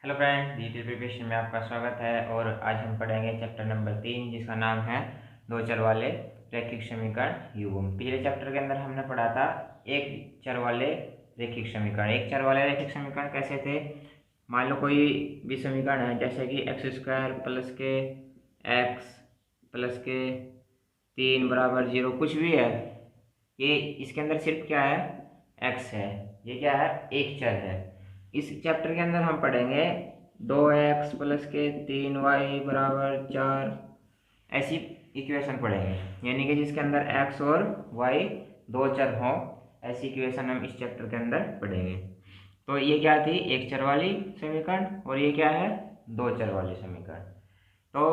Hello friends, digital preparation में आपका स्वागत है। और आज हम पढ़ेंगे चैप्टर नंबर 3, जिसका नाम है दो चर वाले रैखिक समीकरण युग्म। पिछले चैप्टर के अंदर हमने पढ़ा था एक चर वाले रैखिक समीकरण। एक चर वाले रैखिक समीकरण कैसे थे? मान लो कोई भी समीकरण है, जैसे कि एक्स स्क्वायर प्लस के एक्स प्लस के 3 बराबर 0, कुछ भी है। ये इसके अंदर सिर्फ क्या है? एक्स है। ये क्या है? एक चर है। इस चैप्टर के अंदर हम पढ़ेंगे 2x प्लस के 3y बराबर 4, ऐसी इक्वेशन पढ़ेंगे। यानी कि जिसके अंदर x और y दो चर हों, ऐसी इक्वेशन हम इस चैप्टर के अंदर पढ़ेंगे। तो ये क्या थी? एक चर वाली समीकरण, और ये क्या है? दो चर वाली समीकरण। तो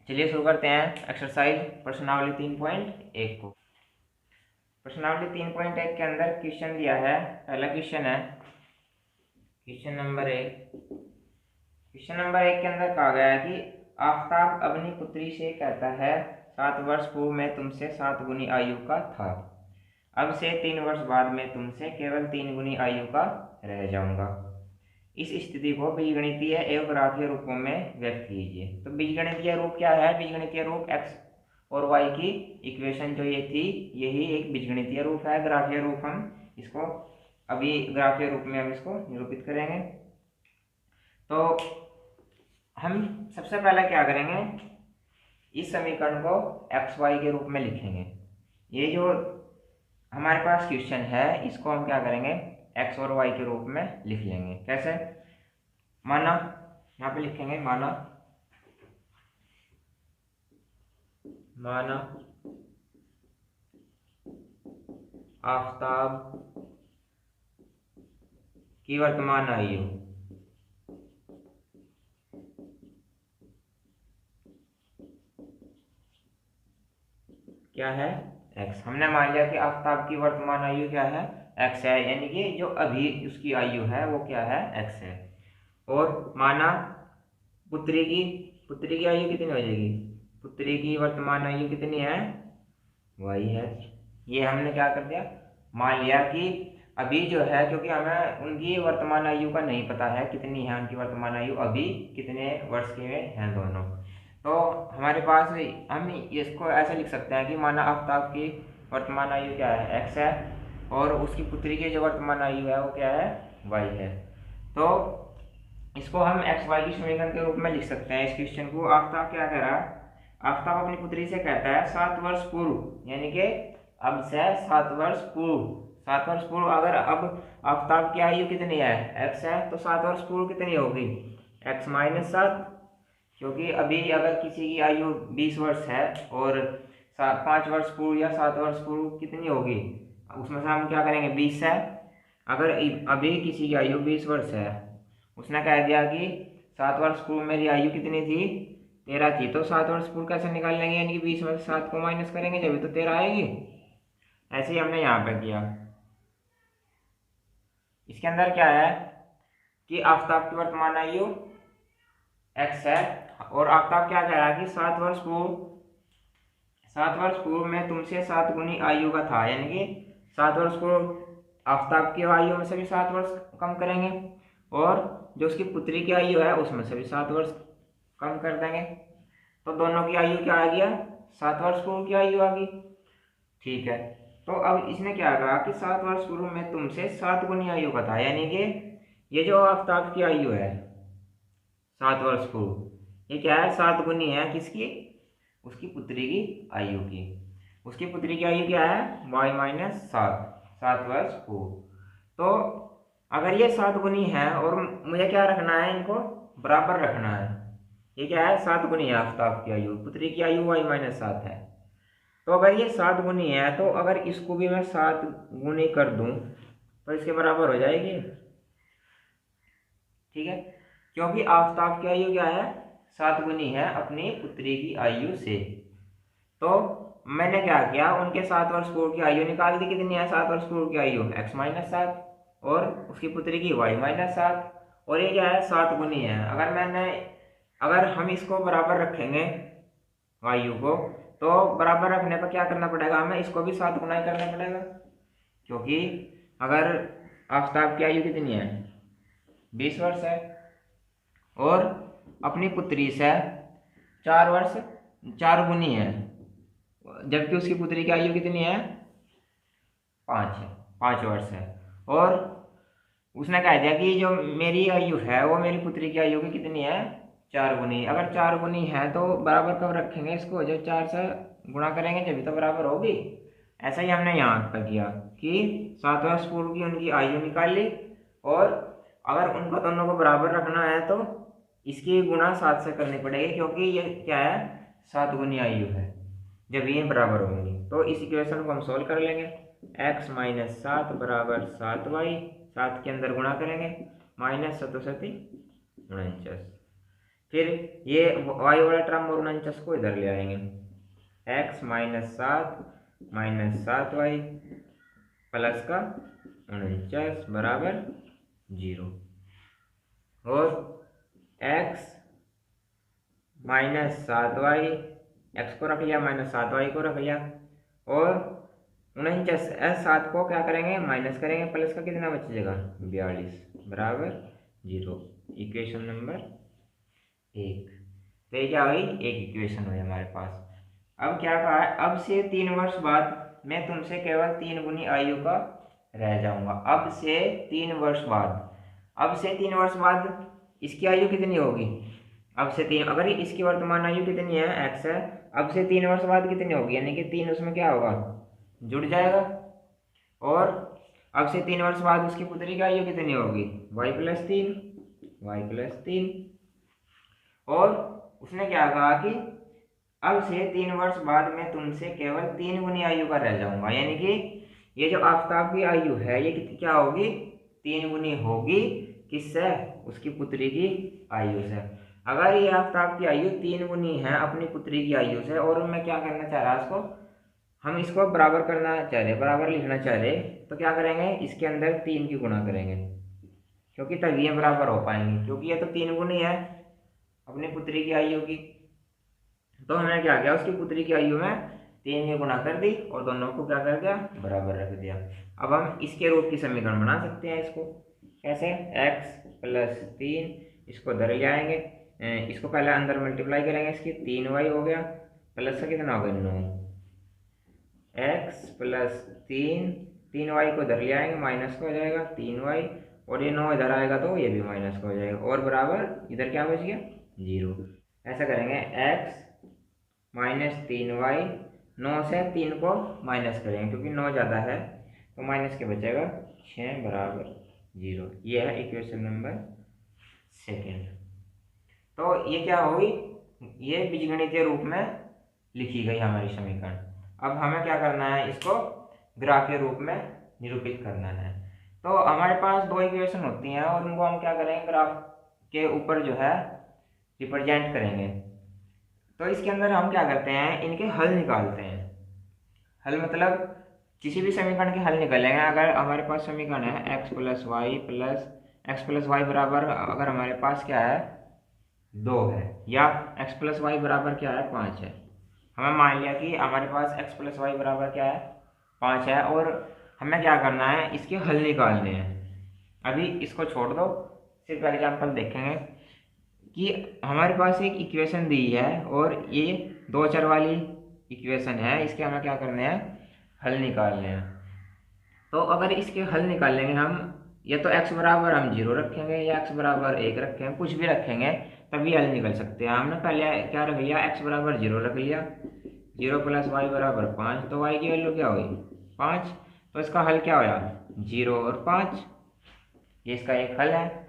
चलिए शुरू करते हैं एक्सरसाइज प्रश्नावली 3.1 को। प्रश्नावली 3.1 के अंदर क्वेश्चन दिया है। पहला क्वेश्चन है क्वेश्चन नंबर 1। क्वेश्चन नंबर 1 के अंदर कहा गया है कि आफताब अपनी पुत्री से कहता है 7 वर्ष पूर्व मैं तुमसे 7 गुनी आयु का था, अब से 3 वर्ष बाद मैं तुमसे केवल 3 गुनी आयु का रह जाऊंगा। इस स्थिति को बीजगणितीय एवं ग्राफीय रूपों में व्यक्त कीजिए। तो बीजगणितीय रूप क्या है? बीजगणितीय रूप एक्स और वाई की इक्वेशन जो ये थी, यही एक बीजगणितीय रूप है। ग्राफीय रूप हम इसको अभी ग्राफीय रूप में हम इसको निरूपित करेंगे। तो हम सबसे पहले क्या करेंगे, इस समीकरण को एक्स वाई के रूप में लिखेंगे। ये जो हमारे पास क्वेश्चन है, इसको हम क्या करेंगे? एक्स और वाई के रूप में लिख लेंगे। कैसे? माना, यहाँ पे लिखेंगे माना आफताब की वर्तमान आयु क्या है? एक्स। हमने मान लिया कि आफताब की वर्तमान आयु क्या है? एक्स है। यानी कि जो अभी उसकी आयु है वो क्या है? एक्स है। और माना पुत्री की आयु कितनी हो जाएगी? पुत्री की वर्तमान आयु कितनी है? वाई है। ये हमने क्या कर दिया? मान लिया कि अभी जो है, क्योंकि हमें उनकी वर्तमान आयु का नहीं पता है कितनी है उनकी वर्तमान आयु, अभी कितने वर्ष के हैं दोनों। तो हमारे पास हम इसको ऐसे लिख सकते हैं कि माना आफताब की वर्तमान आयु क्या है? एक्स है, और उसकी पुत्री की जो वर्तमान आयु है वो क्या है? वाई है। तो इसको हम एक्स वाई की समीकरण के रूप में लिख सकते हैं। इस क्वेश्चन को आफताब क्या कह रहा है? आफताब अपनी पुत्री से कहता है 7 वर्ष पूर्व, यानी कि अब से 7 वर्ष पूर्व। 7 वर्ष पूर्व, अगर अब आफताब की आयु कितनी है? एक्स है, तो 7 वर्ष पूर्व कितनी होगी? X minus 7। क्योंकि अभी अगर किसी की आयु 20 वर्ष है और 5 वर्ष पूर्व या 7 वर्ष पूर्व कितनी होगी, उसमें से हम क्या करेंगे? 20 है। अगर अभी किसी की आयु 20 वर्ष है, उसने कह दिया कि 7 वर्ष पूर्व मेरी आयु कितनी थी? 13 थी। तो 7 वर्ष पूर्व कैसे निकाल लेंगे? यानी कि 20 में से 7 को माइनस करेंगे जब तो 13 आएगी। ऐसे ही हमने यहाँ पे किया। इसके अंदर क्या है कि आफताब की वर्तमान आयु एक्स है, और आफताब क्या कह रहा है कि 7 वर्ष पूर्व में तुमसे 7 गुनी आयु का था। यानी कि 7 वर्ष पूर्व आफताब की आयु में से भी 7 वर्ष कम करेंगे, और जो उसकी पुत्री की आयु है उसमें से भी 7 वर्ष कम कर देंगे। तो दोनों की आयु क्या आ गया? 7 वर्ष पूर्व की आयु आ गई। ठीक है। तो अब इसने क्या कहा कि 7 वर्ष पूर्व में तुमसे 7 गुनी आयु का था। यानी कि ये जो आफताब की आयु है 7 वर्ष पूर्व, ये क्या है? 7 गुनी है किसकी? उसकी पुत्री की आयु की। उसकी पुत्री की आयु क्या है? y माइनस 7 वर्ष पूर्व। तो अगर ये 7 गुनी है, और मुझे क्या रखना है? इनको बराबर रखना है। ये क्या है? 7 गुनी है आफताब की आयु, पुत्री की आयु y माइनस 7 है। तो अगर ये 7 गुनी है, तो अगर इसको भी मैं 7 गुनी कर दूं तो इसके बराबर हो जाएगी। ठीक है, क्योंकि आफताब की आयु क्या है? 7 गुनी है अपनी पुत्री की आयु से। तो मैंने क्या किया? उनके 7 वर्ष पूर्व की आयु निकाल दी। कितनी है 7 वर्ष पूर्व की आयु? x माइनस 7, और उसकी पुत्री की y माइनस 7, और ये क्या है? 7 गुनी है। अगर हम इसको बराबर रखेंगे आयु को, तो बराबर रखने पर क्या करना पड़ेगा हमें? इसको भी 7 गुना ही करना पड़ेगा। क्योंकि अगर आफताब की आयु कितनी है? 20 वर्ष है, और अपनी पुत्री से 4 वर्ष 4 गुनी है, जबकि उसकी पुत्री की आयु कितनी है? 5 है, 5 वर्ष है। और उसने कह दिया कि जो मेरी आयु है वो मेरी पुत्री की आयु की कितनी है? 4 गुनी। अगर 4 गुनी है तो बराबर कब रखेंगे इसको? जब 4 से गुणा करेंगे जब तो बराबर होगी। ऐसा ही हमने यहाँ पर किया कि 7 वर्ष पूर्व की उनकी आयु निकाल ली, और अगर उनको दोनों को बराबर रखना है तो इसकी गुणा 7 से करनी पड़ेगी, क्योंकि ये क्या है? 7 गुनी आयु है। जब ये बराबर होंगी तो इस इक्वेशन को हम सोल्व कर लेंगे। x माइनस 7 बराबर 7y, 7 के अंदर गुणा करेंगे, माइनस 7 49। फिर ये y वाला टर्म और 49 को इधर ले आएंगे। x माइनस 7y प्लस का 49 बराबर 0, और x माइनस 7y, x को रख लिया, माइनस 7y को रख लिया, और 49 7 को क्या करेंगे? माइनस करेंगे, प्लस का कितना बचेगा? 42 बराबर 0। Equation number 1। तो ये क्या हुई? एक इक्वेशन हुई हमारे पास। अब क्या कहा है? अब से 3 वर्ष बाद मैं तुमसे केवल 3 गुनी आयु का रह जाऊंगा। अब से 3 वर्ष बाद, अब से 3 वर्ष बाद इसकी आयु कितनी होगी? अब से 3, अगर इसकी वर्तमान आयु कितनी है? x है। अब से 3 वर्ष बाद कितनी होगी? यानी कि 3 उसमें क्या होगा? जुड़ जाएगा। और अब से 3 वर्ष बाद उसकी पुत्री की आयु कितनी होगी? y plus 3। और उसने क्या कहा कि अब से 3 वर्ष बाद मैं तुमसे केवल 3 गुनी आयु का रह जाऊंगा। यानी कि ये जो आफताब की आयु है ये क्या होगी? 3 गुनी होगी। किससे? उसकी पुत्री की आयु से। अगर ये आफताब की आयु 3 गुनी है अपनी पुत्री की आयु से, और मैं क्या करना चाह रहा इसको, हम इसको बराबर करना चाह रहे, बराबर लिखना चाह रहे, तो क्या करेंगे? इसके अंदर 3 की गुणा करेंगे, क्योंकि तभी ये बराबर हो पाएंगे, क्योंकि ये तो 3 गुनी है अपनी पुत्री की आयु की। तो हमने क्या किया? उसकी पुत्री की आयु में 3 की गुणा कर दी और दोनों को क्या कर दिया? बराबर रख दिया। अब हम इसके रूप की समीकरण बना सकते हैं। इसको कैसे? x प्लस 3, इसको इधर ले आएंगे, इसको पहले अंदर मल्टीप्लाई करेंगे, इसकी 3y हो गया, प्लस का कितना हो गया? 9। x प्लस 3y को इधर ले आएंगे, माइनस का हो जाएगा 3y, और ये 9 इधर आएगा तो ये भी माइनस का हो जाएगा, और बराबर इधर क्या बच गया? 0। ऐसा करेंगे, x माइनस 3y, 9 से 3 को माइनस करेंगे क्योंकि 9 ज़्यादा है, तो माइनस के बचेगा 6 बराबर 0। ये है इक्वेशन नंबर 2। तो ये क्या हुई? ये बीजगणितीय रूप में लिखी गई हमारी समीकरण। अब हमें क्या करना है? इसको ग्राफीय रूप में निरूपित करना है। तो हमारे पास 2 इक्वेशन होती हैं और उनको हम क्या करेंगे? ग्राफ के ऊपर जो है रिप्रेजेंट करेंगे। तो इसके अंदर हम क्या करते हैं? इनके हल निकालते हैं। हल मतलब किसी भी समीकरण के हल निकालेंगे। अगर हमारे पास समीकरण है x प्लस वाई बराबर, अगर हमारे पास क्या है? 2 है, या x प्लस वाई बराबर क्या है? 5 है। हमें मान लिया कि हमारे पास x प्लस वाई बराबर क्या है? 5 है, और हमें क्या करना है? इसके हल निकालने हैं। अभी इसको छोड़ दो, सिर्फ एग्जाम्पल देखेंगे कि हमारे पास एक इक्वेशन दी है और ये 2 चर वाली इक्वेशन है, इसके हमें क्या करने हैं? हल निकालने हैं। तो अगर इसके हल निकालेंगे हम, या तो x बराबर हम 0 रखेंगे या x बराबर 1 रखेंगे, कुछ भी रखेंगे तभी हल निकल सकते हैं। हमने पहले क्या रख लिया? x बराबर 0 रख लिया, 0 प्लस वाई बराबर 5, तो y की वैल्यू क्या हुई? 5। तो इसका हल क्या होया? 0 और 5, ये इसका एक हल है।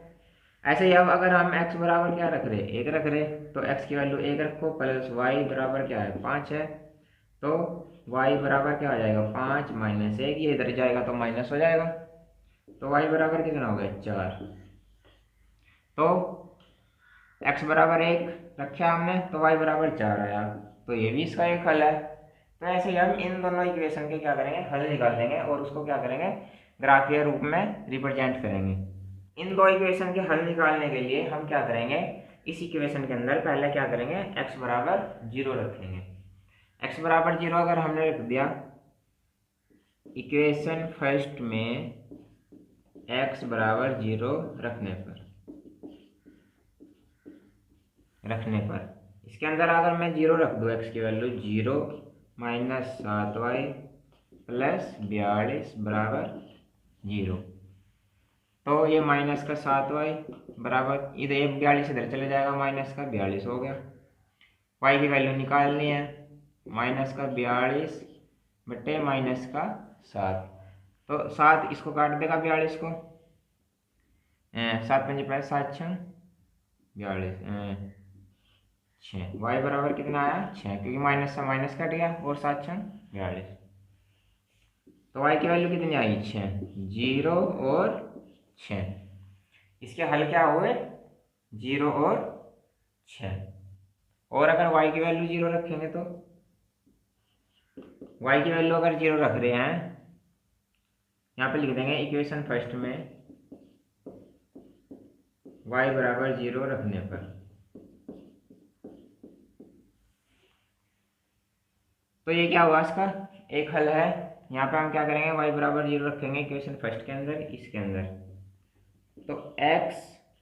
ऐसे ही अब अगर हम x बराबर क्या रख रहे? 1 रख रहे, तो x की वैल्यू 1 रखो, प्लस y बराबर क्या है? 5 है, तो y बराबर क्या हो जाएगा? 5 माइनस 1, ये इधर जाएगा तो माइनस हो जाएगा, तो y बराबर कितना हो गया? 4। तो x बराबर 1 रखा हमने, तो y बराबर 4 आया, तो ये भी इसका एक हल है। तो ऐसे ही हम इन दोनों इक्वेशन के क्या करेंगे? हल निकाल देंगे और उसको क्या करेंगे? ग्राफीय रूप में रिप्रेजेंट करेंगे। इन 2 इक्वेशन के हल निकालने के लिए हम क्या करेंगे? इस इक्वेशन के अंदर पहले क्या करेंगे? x बराबर 0 रखेंगे। x बराबर 0 अगर हमने रख दिया इक्वेशन फर्स्ट में, x बराबर 0 रखने पर रखने पर। इसके अंदर अगर मैं 0 रख दूँ, एक्स की वैल्यू 0 माइनस 7y प्लस 42 बराबर 0, तो ये माइनस का 7y बराबर, इधर एक 42 इधर चले जाएगा, माइनस का 42 हो गया। y की वैल्यू निकालनी है, माइनस का 42 बटे माइनस का 7, तो 7 इसको काट देगा 42 को, 7 पंजे 7 6 42 6, y बराबर कितना आया 6, क्योंकि माइनस से माइनस कट गया और 7 6 42, तो y की वैल्यू कितनी आई 6, 0 और 6। इसके हल क्या हुए 0 और 6। और अगर y की वैल्यू 0 रखेंगे तो y की वैल्यू अगर 0 रख रहे हैं, यहाँ पे लिख देंगे इक्वेशन फर्स्ट में y बराबर 0 रखने पर, तो ये क्या हुआ इसका एक हल है। यहाँ पे हम क्या करेंगे, y बराबर 0 रखेंगे इक्वेशन फर्स्ट के अंदर, इसके अंदर, तो x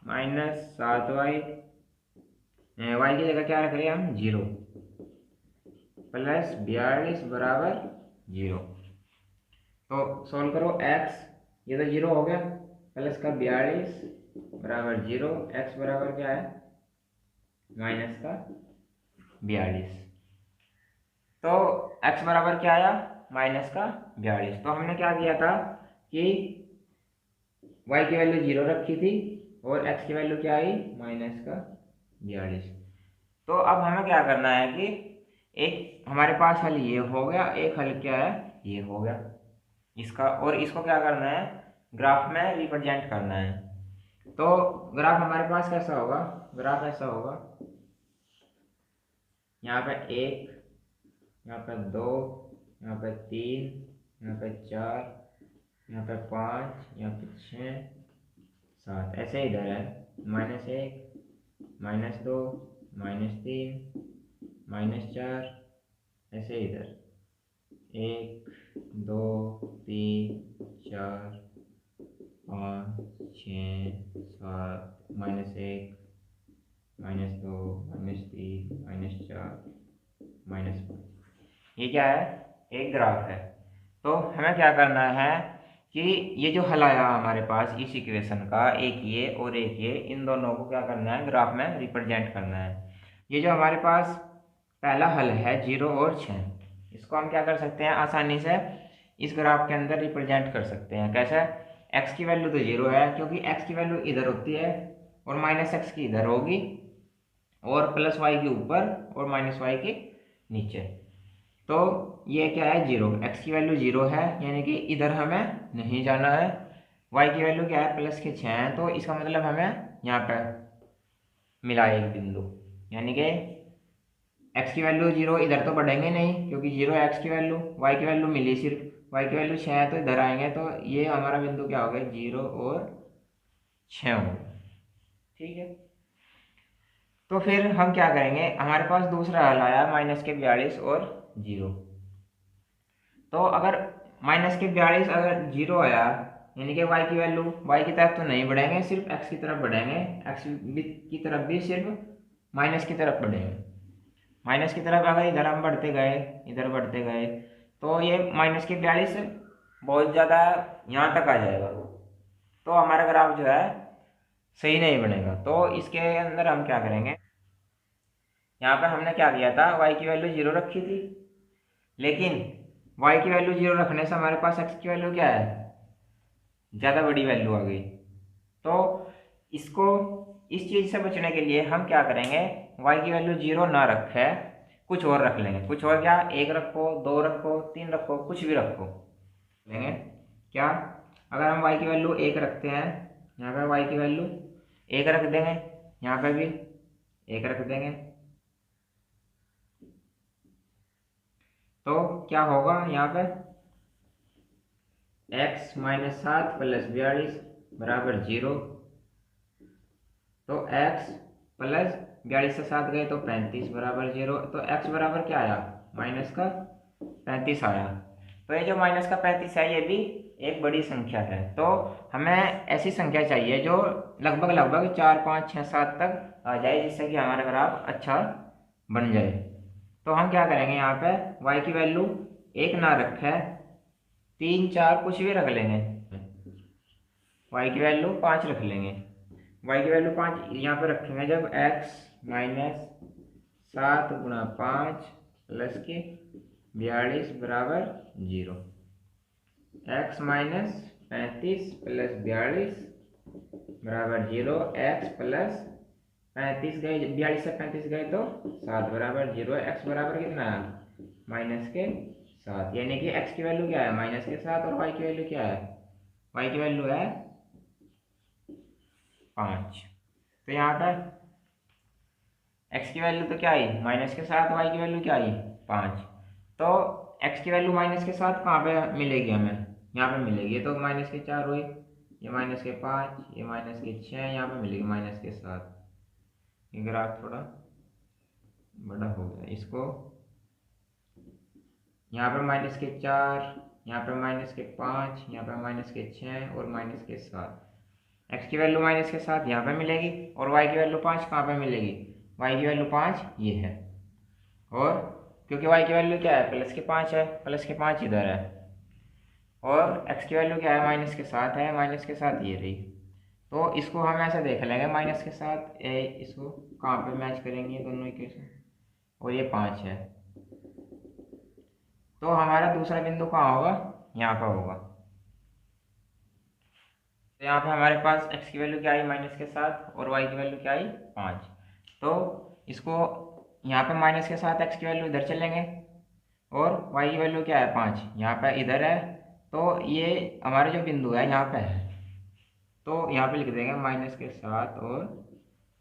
माइनस 7y, y की जगह क्या रख रहे हैं हम 0 प्लस 42 बराबर 0, तो सोल्व करो x, ये तो 0 हो गया, प्लस का 42 बराबर 0, x बराबर क्या है माइनस का 42, तो x बराबर क्या आया माइनस का 42। तो हमने क्या किया था कि y की वैल्यू 0 रखी थी और x की वैल्यू क्या आई माइनस का 42। तो अब हमें क्या करना है कि एक हमारे पास हल ये हो गया, एक हल क्या है ये हो गया इसका, और इसको क्या करना है ग्राफ में रिप्रेजेंट करना है। तो ग्राफ हमारे पास कैसा होगा, ग्राफ ऐसा होगा, यहाँ पे 1, यहाँ पे 2, यहाँ पे 3, यहाँ पे 4, यहाँ पे 5, यहाँ पे 6, 7, ऐसे इधर है -1, -2, -3, -4, ऐसे इधर 1 2 3 4 5 6 7, -1, -2, -3, -4, -5, ये क्या है एक ग्राफ है। तो हमें क्या करना है कि ये जो हल आया हमारे पास इस इक्वेशन का, एक ये और एक ये, इन दोनों को क्या करना है ग्राफ में रिप्रेजेंट करना है। ये जो हमारे पास पहला हल है 0 और 6, इसको हम क्या कर सकते हैं आसानी से इस ग्राफ के अंदर रिप्रेजेंट कर सकते हैं। कैसे, x की वैल्यू तो 0 है क्योंकि x की वैल्यू इधर होती है और माइनस एक्स की इधर होगी और प्लस वाई के ऊपर और माइनस वाई के नीचे, तो ये क्या है 0, x की वैल्यू 0 है यानी कि इधर हमें नहीं जाना है, y की वैल्यू क्या है प्लस के 6 है, तो इसका मतलब हमें यहाँ पर मिला एक बिंदु, यानी कि x की वैल्यू 0, इधर तो बढ़ेंगे नहीं क्योंकि 0 है x की वैल्यू, y की वैल्यू मिली सिर्फ, y की वैल्यू 6 है तो इधर आएंगे, तो ये हमारा बिंदु क्या हो गया 0 और 6 हो गया। ठीक है, तो फिर हम क्या करेंगे, हमारे पास दूसरा हल आया -42 और 0, तो अगर -42 अगर 0 आया यानी कि y की वैल्यू y की तरफ तो नहीं बढ़ेंगे, सिर्फ x की तरफ बढ़ेंगे, x की तरफ भी सिर्फ माइनस की तरफ बढ़ेंगे, माइनस की तरफ अगर इधर हम बढ़ते गए इधर बढ़ते गए तो ये -42 बहुत ज़्यादा यहाँ तक आ जाएगा, तो हमारा ग्राफ जो है सही नहीं बनेगा। तो इसके अंदर हम क्या करेंगे, यहाँ पे हमने क्या किया था y की वैल्यू 0 रखी थी, लेकिन y की वैल्यू 0 रखने से हमारे पास x की वैल्यू क्या है ज़्यादा बड़ी वैल्यू आ गई, तो इसको इस चीज़ से बचने के लिए हम क्या करेंगे, y की वैल्यू 0 ना रखे कुछ और रख लेंगे, कुछ और क्या 1 रखो 2 रखो 3 रखो कुछ भी रखो लेंगे क्या, अगर हम y की वैल्यू 1 रखते हैं, यहाँ पे y की वैल्यू 1 रख देंगे, यहाँ पे भी 1 रख देंगे, तो क्या होगा यहाँ पे x -7 प्लस 42 बराबर 0, तो x प्लस 42 से 7 गए तो 35 बराबर 0, तो x बराबर क्या आया माइनस का 35 आया। तो ये जो माइनस का 35 है ये भी एक बड़ी संख्या है, तो हमें ऐसी संख्या चाहिए जो लगभग लगभग 4 5 6 7 तक आ जाए, जिससे कि हमारा ग्राफ अच्छा बन जाए। तो हम क्या करेंगे, यहाँ पे y की वैल्यू 1 ना रखे, 3 4 कुछ भी रख लेंगे, y की वैल्यू 5 रख लेंगे। y की वैल्यू 5 यहाँ पे रखेंगे जब x माइनस 7 गुणा 5 प्लस के 42 बराबर 0, x माइनस 35 प्लस 42 बराबर 0, x प्लस 35 गए, 42 से 35 गए तो 7 बराबर 0, x बराबर कितना है माइनस के 7, यानी कि x की वैल्यू क्या है माइनस के 7 और y की वैल्यू क्या है, y की वैल्यू है 5। तो यहाँ पर x की वैल्यू तो क्या आई माइनस के 7, y की वैल्यू क्या आई 5। तो x की वैल्यू माइनस के 7 कहाँ पे मिलेगी हमें, यहाँ पे मिलेगी। ये तो माइनस के 4 हुई, ये माइनस के 5, ये माइनस के 6, यहाँ पे मिलेगी माइनस के 7। ये ग्राफ थोड़ा बड़ा हो गया, इसको यहाँ पे माइनस के 4, यहाँ पे माइनस के 5, यहाँ पे माइनस के 6 और माइनस के 7। x की वैल्यू माइनस के 7 यहाँ पे मिलेगी और y की वैल्यू 5 कहाँ पे मिलेगी, y की वैल्यू 5 ये है, और क्योंकि y की वैल्यू क्या है प्लस के 5 है, प्लस के 5 इधर है, और x की वैल्यू क्या है माइनस के 7 है, माइनस के 7 ये रही। तो इसको हम ऐसे देख लेंगे माइनस के 7, इसको कहाँ पे मैच करेंगे दोनों इक्वेशन, और ये 5 है, तो हमारा दूसरा बिंदु कहाँ होगा, यहाँ पर होगा। तो यहाँ पे हमारे पास x की वैल्यू क्या आई माइनस के 7 और y की वैल्यू क्या आई 5। तो इसको यहाँ पे माइनस के 7 x की वैल्यू इधर चलेंगे, और y की वैल्यू क्या है 5, यहाँ पे इधर है, तो ये हमारा जो बिंदु है यहाँ पे है, तो यहाँ पे लिख देंगे माइनस के 7 और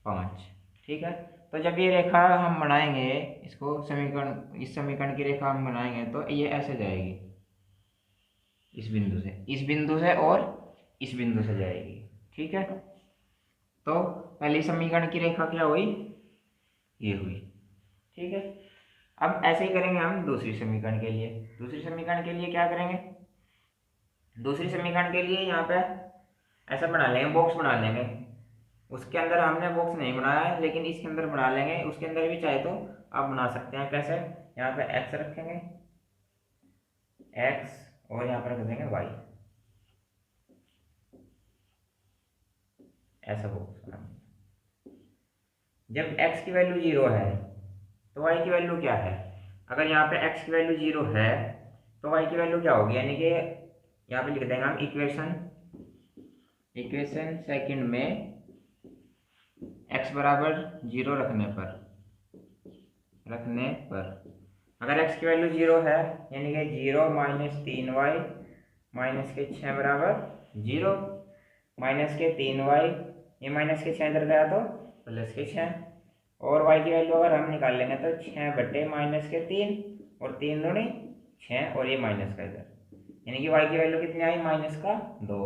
5। ठीक है, तो जब ये रेखा हम बनाएंगे, इसको समीकरण, इस समीकरण की रेखा हम बनाएंगे तो ये ऐसे जाएगी, इस बिंदु से, इस बिंदु से और इस बिंदु से जाएगी। ठीक है, तो पहली समीकरण की रेखा क्या हुई, ये हुई। ठीक है, अब ऐसे ही करेंगे हम दूसरी समीकरण के लिए। दूसरी समीकरण के लिए क्या करेंगे, दूसरी समीकरण के लिए यहाँ पे ऐसा बना लेंगे, बॉक्स बना लेंगे। उसके अंदर हमने बॉक्स नहीं बनाया है, लेकिन इसके अंदर बना लेंगे, उसके अंदर भी चाहे तो आप बना सकते हैं। कैसे, यहाँ पे x रखेंगे, x, और यहाँ पर रख देंगे y, ऐसा बॉक्स बना। जब x की वैल्यू 0 है तो y की वैल्यू क्या है, अगर यहाँ पे x की वैल्यू 0 है तो y की वैल्यू क्या होगी, यानी कि यहाँ पे लिख देंगे हम इक्वेशन सेकंड में x बराबर 0 रखने पर अगर x की वैल्यू 0 है, यानी कि 0 माइनस 3y माइनस के 6 बराबर 0, माइनस के 3y, ये माइनस के 6 इधर गया तो प्लस के 6, और y की वैल्यू अगर हम निकाल लेंगे तो 6 बटे माइनस के 3, और 3 दूनी 6, और ये माइनस का इधर, यानी कि y की वैल्यू कितनी आई माइनस का 2।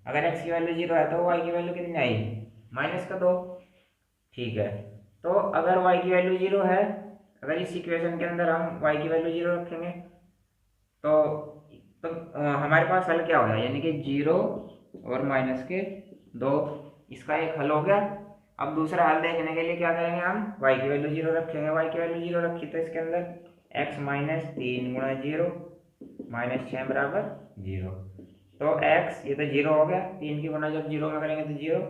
अगर x की वैल्यू 0 है तो y की वैल्यू कितनी आई माइनस का 2। ठीक है, तो अगर y की वैल्यू 0 है, अगर इस इक्वेशन के अंदर हम y की वैल्यू 0 रखेंगे तो हमारे पास हल क्या होगा, यानी कि 0 और माइनस के 2, इसका एक हल हो गया। अब दूसरा हल देखने के लिए क्या करेंगे, हम y की वैल्यू 0 रखेंगे, y की वैल्यू 0 रखी तो इसके अंदर x माइनस 3 गुणा 0 माइनस 6 बराबर 0, तो x ये तो 0 हो गया, 3 की गुणा जब 0 में करेंगे तो 0,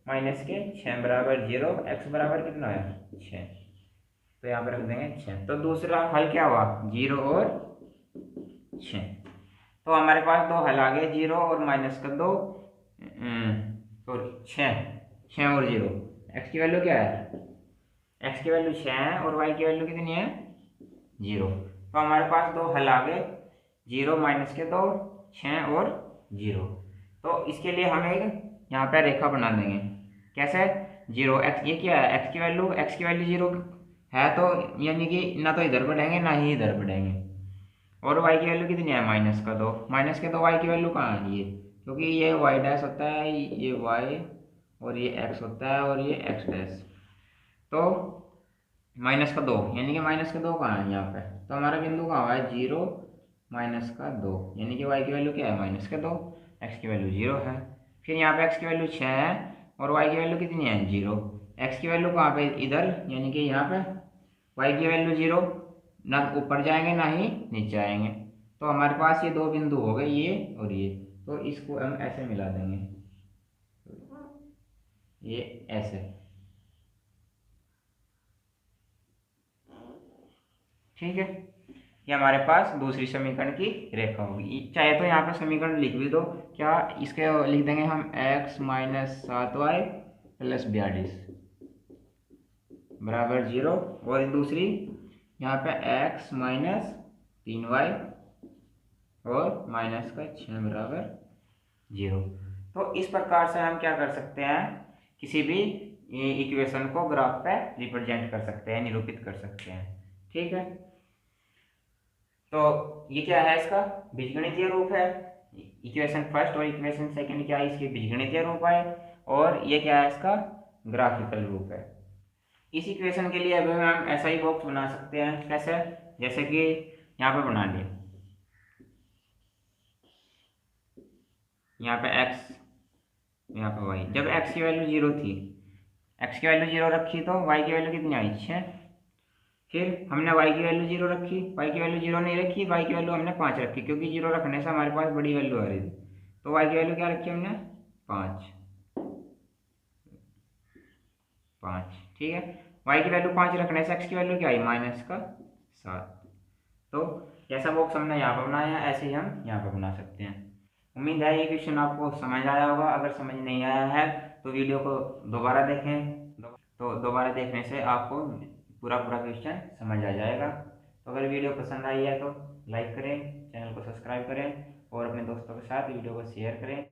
माइनस के 6 बराबर 0, x बराबर कितना है 6, तो यहाँ पे रख देंगे 6। तो दूसरा हल क्या हुआ 0 और 6, तो हमारे पास दो हल आ गए, 0 और माइनस का 2, सॉरी 6 और 0। x की वैल्यू क्या है, x की वैल्यू 6 है और y की वैल्यू कितनी है 0, तो हमारे पास दो हल आ गए, 0 माइनस के 2, 6 और 0। तो इसके लिए हम एक यहाँ पे रेखा बना देंगे, कैसे, 0 x, ये क्या है x की वैल्यू 0 है, तो यानी कि ना तो इधर बढ़ेंगे ना ही इधर बढ़ेंगे, और y की वैल्यू कितनी है माइनस का 2, माइनस के 2 y की वैल्यू कहाँ है ये, क्योंकि ये y डैश होता है, ये y, और ये x होता है, और ये x डैश, तो माइनस का 2, यानी कि माइनस का 2 कहाँ है यहाँ पे, तो हमारा बिंदु कहाँ हुआ है 0 माइनस का 2, यानी कि y की वैल्यू क्या है माइनस का 2, x की वैल्यू 0 है। फिर यहाँ पे x की वैल्यू 6 है और y की वैल्यू कितनी है 0। x की वैल्यू कहाँ पे इधर, यानी कि यहाँ पे y की वैल्यू 0, ना ऊपर जाएंगे ना ही नीचे आएंगे। तो हमारे पास ये दो बिंदु हो गए, ये और ये, तो इसको हम ऐसे मिला देंगे, ये ऐसे, ठीक है। ये हमारे पास दूसरी समीकरण की रेखा होगी। चाहे तो यहाँ पे समीकरण लिख भी दो, क्या इसके लिख देंगे हम x माइनस 7y प्लस 42 बराबर 0, और दूसरी यहाँ पे x माइनस 3y और माइनस का 6 बराबर 0। तो इस प्रकार से हम क्या कर सकते हैं, किसी भी इक्वेशन को ग्राफ पे रिप्रेजेंट कर सकते हैं, निरूपित कर सकते हैं, ठीक है। तो ये क्या है, इसका बीजगणितीय रूप है। इक्वेशन फर्स्ट और इक्वेशन सेकंड क्या है, इसके बीजगणितीय रूप है। और ये क्या है, इसका ग्राफिकल रूप है। इस इक्वेशन के लिए अभी हम ऐसा ही बॉक्स बना सकते हैं, कैसे, जैसे कि यहाँ पे बना लिए, यहाँ पे x, यहाँ पे y। जब x की वैल्यू 0 थी, x की वैल्यू 0 रखी तो y की वैल्यू कितनी आई 6। फिर हमने y की वैल्यू 0 रखी, y की वैल्यू 0 नहीं रखी, y की वैल्यू हमने 5 रखी, क्योंकि 0 रखने से हमारे पास बड़ी वैल्यू आ रही थी। तो y की वैल्यू क्या रखी हमने 5, ठीक है। y की वैल्यू 5 रखने से x की वैल्यू क्या आई माइनस का 7। तो जैसा बॉक्स हमने यहाँ पर बनाया ऐसे ही हम यहाँ पर बना सकते हैं। उम्मीद है ये क्वेश्चन आपको समझ आया होगा। अगर समझ नहीं आया है तो वीडियो को दोबारा देखें, तो दोबारा देखने से आपको पूरा क्वेश्चन समझ आ जाएगा। तो अगर वीडियो पसंद आई है तो लाइक करें, चैनल को सब्सक्राइब करें और अपने दोस्तों के साथ वीडियो को शेयर करें।